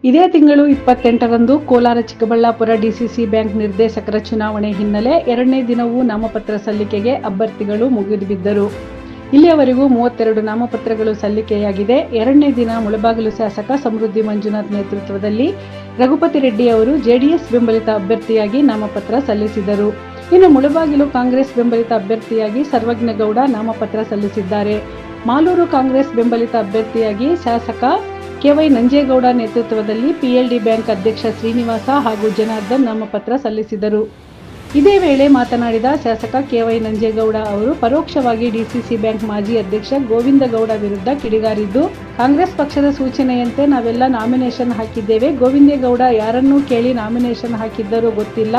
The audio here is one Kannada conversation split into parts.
ಇದೇ ತಿಂಗಳು 28ರಂದು ಕೋಲಾರ ಚಿಕ್ಕಬಳ್ಳಾಪುರ ಡಿಸಿಸಿ ಬ್ಯಾಂಕ್ ನಿರ್ದೇಶಕರ ಚುನಾವಣೆ ಹಿನ್ನೆಲೆ ಎರಡನೇ ದಿನವೂ ನಾಮಪತ್ರ ಸಲ್ಲಿಕೆಗೆ ಅಭ್ಯರ್ಥಿಗಳು ಮುಗಿದುಬಿದ್ದರು. ಇಲ್ಲಿಯವರೆಗೂ 32 ನಾಮಪತ್ರಗಳು ಸಲ್ಲಿಕೆಯಾಗಿದೆ. ಎರಡನೇ ದಿನ ಮುಳಬಾಗಿಲು ಶಾಸಕ ಸಮೃದ್ಧಿ ಮಂಜುನಾಥ್ ನೇತೃತ್ವದಲ್ಲಿ ರಘುಪತಿ ರೆಡ್ಡಿ ಅವರು ಜೆಡಿಎಸ್ ಬೆಂಬಲಿತ ಅಭ್ಯರ್ಥಿಯಾಗಿ ನಾಮಪತ್ರ ಸಲ್ಲಿಸಿದರು. ಇನ್ನು ಮುಳಬಾಗಿಲು ಕಾಂಗ್ರೆಸ್ ಬೆಂಬಲಿತ ಅಭ್ಯರ್ಥಿಯಾಗಿ ಸರ್ವಜ್ಞಗೌಡ ನಾಮಪತ್ರ ಸಲ್ಲಿಸಿದ್ದಾರೆ. ಮಾಲೂರು ಕಾಂಗ್ರೆಸ್ ಬೆಂಬಲಿತ ಅಭ್ಯರ್ಥಿಯಾಗಿ ಶಾಸಕ ಕೆ.ವೈ. ನಂಜೇಗೌಡ ನೇತೃತ್ವದಲ್ಲಿ ಪಿಎಲ್ಡಿ ಬ್ಯಾಂಕ್ ಅಧ್ಯಕ್ಷ ಶ್ರೀನಿವಾಸ ಹಾಗೂ ಜನಾರ್ದನ್ ನಾಮಪತ್ರ ಸಲ್ಲಿಸಿದರು. ಇದೇ ವೇಳೆ ಮಾತನಾಡಿದ ಶಾಸಕ ಕೆ.ವೈ. ನಂಜೇಗೌಡ ಅವರು ಪರೋಕ್ಷವಾಗಿ ಡಿಸಿಸಿ ಬ್ಯಾಂಕ್ ಮಾಜಿ ಅಧ್ಯಕ್ಷ ಗೋವಿಂದಗೌಡ ವಿರುದ್ಧ ಕಿಡಿಗಾರಿದ್ದು, ಕಾಂಗ್ರೆಸ್ ಪಕ್ಷದ ಸೂಚನೆಯಂತೆ ನಾವೆಲ್ಲ ನಾಮಿನೇಷನ್ ಹಾಕಿದ್ದೇವೆ. ಗೋವಿಂದೇಗೌಡ ಯಾರನ್ನೂ ಕೇಳಿ ನಾಮಿನೇಷನ್ ಹಾಕಿದ್ದರೋ ಗೊತ್ತಿಲ್ಲ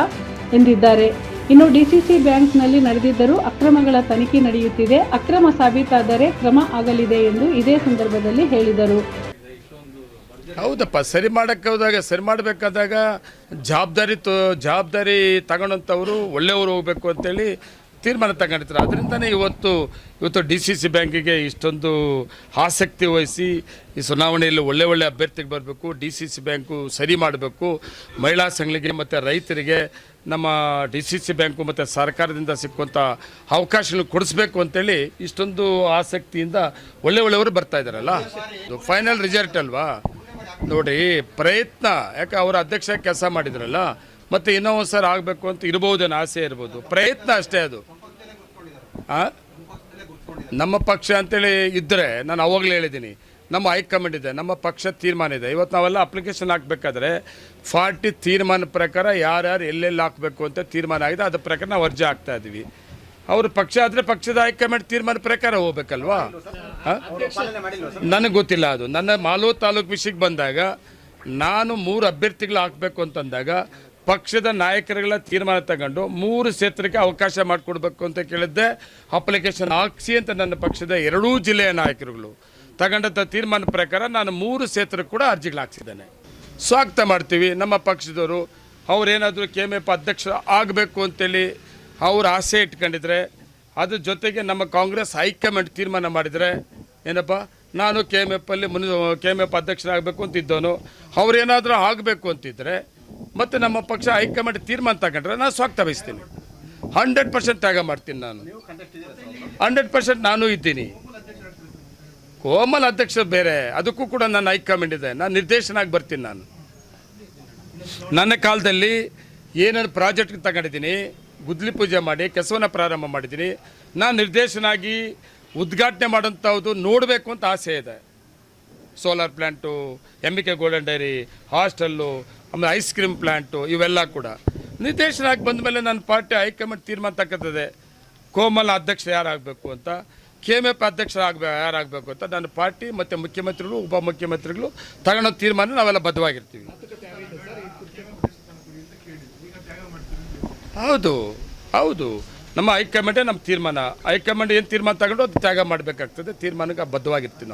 ಎಂದಿದ್ದಾರೆ. ಇನ್ನು ಡಿಸಿಸಿ ಬ್ಯಾಂಕ್ನಲ್ಲಿ ನಡೆದಿದ್ದರೂ ಅಕ್ರಮಗಳ ತನಿಖೆ ನಡೆಯುತ್ತಿದೆ. ಅಕ್ರಮ ಸಾಬೀತಾದರೆ ಕ್ರಮ ಆಗಲಿದೆ ಎಂದು ಇದೇ ಸಂದರ್ಭದಲ್ಲಿ ಹೇಳಿದರು. ಹೌದಪ್ಪ, ಸರಿ ಮಾಡೋಕ್ಕೆ ಹೋದಾಗ ಸರಿ ಮಾಡಬೇಕಾದಾಗ ಜವಾಬ್ದಾರಿ ತಗೊಂಡಂಥವರು ಒಳ್ಳೆಯವರು ಹೋಗಬೇಕು ಅಂತೇಳಿ ತೀರ್ಮಾನ ತಗೊಂಡಿರ್ತಾರೆ. ಅದರಿಂದನೇ ಇವತ್ತು ಡಿ.ಸಿ.ಸಿ ಬ್ಯಾಂಕಿಗೆ ಇಷ್ಟೊಂದು ಆಸಕ್ತಿ ವಹಿಸಿ ಈ ಚುನಾವಣೆಯಲ್ಲಿ ಒಳ್ಳೆ ಅಭ್ಯರ್ಥಿಗೆ ಬರಬೇಕು, ಡಿ.ಸಿ.ಸಿ ಬ್ಯಾಂಕು ಸರಿ ಮಾಡಬೇಕು, ಮಹಿಳಾ ಸಂಘಗಳಿಗೆ ಮತ್ತು ರೈತರಿಗೆ ನಮ್ಮ ಡಿ.ಸಿ.ಸಿ ಬ್ಯಾಂಕು ಮತ್ತು ಸರ್ಕಾರದಿಂದ ಸಿಕ್ಕುವಂಥ ಅವಕಾಶಗಳು ಕೊಡಿಸ್ಬೇಕು ಅಂತೇಳಿ ಇಷ್ಟೊಂದು ಆಸಕ್ತಿಯಿಂದ ಒಳ್ಳೆಯವರು ಬರ್ತಾ ಇದ್ದಾರಲ್ಲ. ಇದು ಫೈನಲ್ ರಿಸಲ್ಟ್ ಅಲ್ವಾ ನೋಡಿ. ಪ್ರಯತ್ನ ಯಾಕೆ ಅವರ ಅಧ್ಯಕ್ಷ ಕೆಲಸ ಮಾಡಿದ್ರಲ್ಲ, ಮತ್ತು ಇನ್ನೂ ಒಂದು ಸರ್ ಆಗಬೇಕು ಅಂತ ಇರ್ಬೋದೇನೋ, ಆಸೆ ಇರ್ಬೋದು, ಪ್ರಯತ್ನ ಅಷ್ಟೇ ಅದು. ನಮ್ಮ ಪಕ್ಷ ಅಂತೇಳಿ ಇದ್ದರೆ ನಾನು ಅವಾಗಲೇ ಹೇಳಿದ್ದೀನಿ, ನಮ್ಮ ಹೈಕಮಾಂಡ್ ಇದೆ, ನಮ್ಮ ಪಕ್ಷ ತೀರ್ಮಾನ ಇದೆ. ಇವತ್ತು ನಾವೆಲ್ಲ ಅಪ್ಲಿಕೇಶನ್ ಹಾಕಬೇಕಾದ್ರೆ 40 ತೀರ್ಮಾನ ಪ್ರಕಾರ ಯಾರ್ಯಾರು ಎಲ್ಲೆಲ್ಲಿ ಹಾಕಬೇಕು ಅಂತ ತೀರ್ಮಾನ ಆಗಿದೆ. ಅದ್ರ ಪ್ರಕಾರ ನಾವು ಅರ್ಜಿ ಹಾಕ್ತಾ ಇದ್ದೀವಿ. ಅವ್ರ ಪಕ್ಷ ಆದರೆ ಪಕ್ಷದ ಹೈಕಮಾಂಡ್ ತೀರ್ಮಾನ ಪ್ರಕಾರ ಹೋಗ್ಬೇಕಲ್ವಾ. ನನಗೆ ಗೊತ್ತಿಲ್ಲ ಅದು. ನನ್ನ ಮಾಲೂರು ತಾಲೂಕು ವಿಷಯಕ್ಕೆ ಬಂದಾಗ ನಾನು 3 ಅಭ್ಯರ್ಥಿಗಳು ಹಾಕಬೇಕು ಅಂತಂದಾಗ ಪಕ್ಷದ ನಾಯಕರುಗಳ ತೀರ್ಮಾನ ತಗೊಂಡು 3 ಕ್ಷೇತ್ರಕ್ಕೆ ಅವಕಾಶ ಮಾಡಿಕೊಡ್ಬೇಕು ಅಂತ ಕೇಳಿದ್ದೆ. ಅಪ್ಲಿಕೇಶನ್ ಹಾಕಿಸಿ ಅಂತ ನನ್ನ ಪಕ್ಷದ 2 ಜಿಲ್ಲೆಯ ನಾಯಕರುಗಳು ತಗೊಂಡಂಥ ತೀರ್ಮಾನ ಪ್ರಕಾರ ನಾನು 3 ಕ್ಷೇತ್ರಕ್ಕೆ ಕೂಡ ಅರ್ಜಿಗಳು ಹಾಕ್ಸಿದ್ದೇನೆ. ಸ್ವಾಗತ ಮಾಡ್ತೀವಿ. ನಮ್ಮ ಪಕ್ಷದವರು ಅವರೇನಾದರೂ KMF ಅಧ್ಯಕ್ಷ ಆಗಬೇಕು ಅಂತೇಳಿ ಅವ್ರು ಆಸೆ ಇಟ್ಕೊಂಡಿದ್ರೆ, ಅದ್ರ ಜೊತೆಗೆ ನಮ್ಮ ಕಾಂಗ್ರೆಸ್ ಹೈಕಮಾಂಡ್ ತೀರ್ಮಾನ ಮಾಡಿದರೆ ಏನಪ್ಪ, ನಾನು KMF ಅಧ್ಯಕ್ಷರಾಗಬೇಕು ಅಂತಿದ್ದವನು, ಅವ್ರೇನಾದರೂ ಆಗಬೇಕು ಅಂತಿದ್ರೆ ಮತ್ತು ನಮ್ಮ ಪಕ್ಷ ಹೈಕಮಾಂಡ್ ತೀರ್ಮಾನ ತಗೊಂಡ್ರೆ ನಾನು ಸ್ವಾಗತ ಬಯಸ್ತೀನಿ. 100% ತ್ಯಾಗ ಮಾಡ್ತೀನಿ. ನಾನು 100% ನಾನು ಇದ್ದೀನಿ. ಕೋಮಲ್ ಅಧ್ಯಕ್ಷ ಬೇರೆ, ಅದಕ್ಕೂ ಕೂಡ ನನ್ನ ಹೈಕಮಾಂಡ್ ಇದೆ. ನಾನು ನಿರ್ದೇಶನಾಗಿ ಬರ್ತೀನಿ. ನಾನು ನನ್ನ ಕಾಲದಲ್ಲಿ ಏನೇನು ಪ್ರಾಜೆಕ್ಟ್ ತಗೊಂಡಿದ್ದೀನಿ, ಗುದ್ಲಿ ಪೂಜೆ ಮಾಡಿ ಕೆಲಸವನ್ನು ಪ್ರಾರಂಭ ಮಾಡಿದ್ದೀನಿ. ನಾನು ನಿರ್ದೇಶನಾಗಿ ಉದ್ಘಾಟನೆ ಮಾಡೋಂಥದ್ದು ನೋಡಬೇಕು ಅಂತ ಆಸೆ ಇದೆ. Solar plant, MBK golden dairy, hostel, ಆಮೇಲೆ ಐಸ್ ಕ್ರೀಮ್ ಪ್ಲ್ಯಾಂಟು, ಇವೆಲ್ಲ ಕೂಡ ನಿರ್ದೇಶನಾಗಿ ಬಂದ ಮೇಲೆ ನನ್ನ ಪಾರ್ಟಿ ಹೈಕಮಾಂಡ್ ತೀರ್ಮಾನ ತಕ್ಕತ್ತದೆ. ಕೋಮಲ್ ಅಧ್ಯಕ್ಷ ಯಾರಾಗಬೇಕು ಅಂತ, KMF ಅಧ್ಯಕ್ಷ ಯಾರಾಗಬೇಕು ಅಂತ ನನ್ನ ಪಾರ್ಟಿ ಮತ್ತು ಮುಖ್ಯಮಂತ್ರಿಗಳು, ಉಪಮುಖ್ಯಮಂತ್ರಿಗಳು ತಗೊಳ್ಳೋ ತೀರ್ಮಾನ ನಾವೆಲ್ಲ ಬದ್ಧವಾಗಿರ್ತೀವಿ. ಹೌದು ನಮ್ಮ ಹೈಕಮಾಂಡೇ ನಮ್ಮ ತೀರ್ಮಾನ. ಹೈಕಮಾಂಡ್ ಏನು ತೀರ್ಮಾನ ತಗೊಂಡು ಅದು ತ್ಯಾಗ ಮಾಡಬೇಕಾಗ್ತದೆ. ತೀರ್ಮಾನಕ್ಕೆ ಬದ್ಧವಾಗಿರ್ತೀವಿ ನಾವು.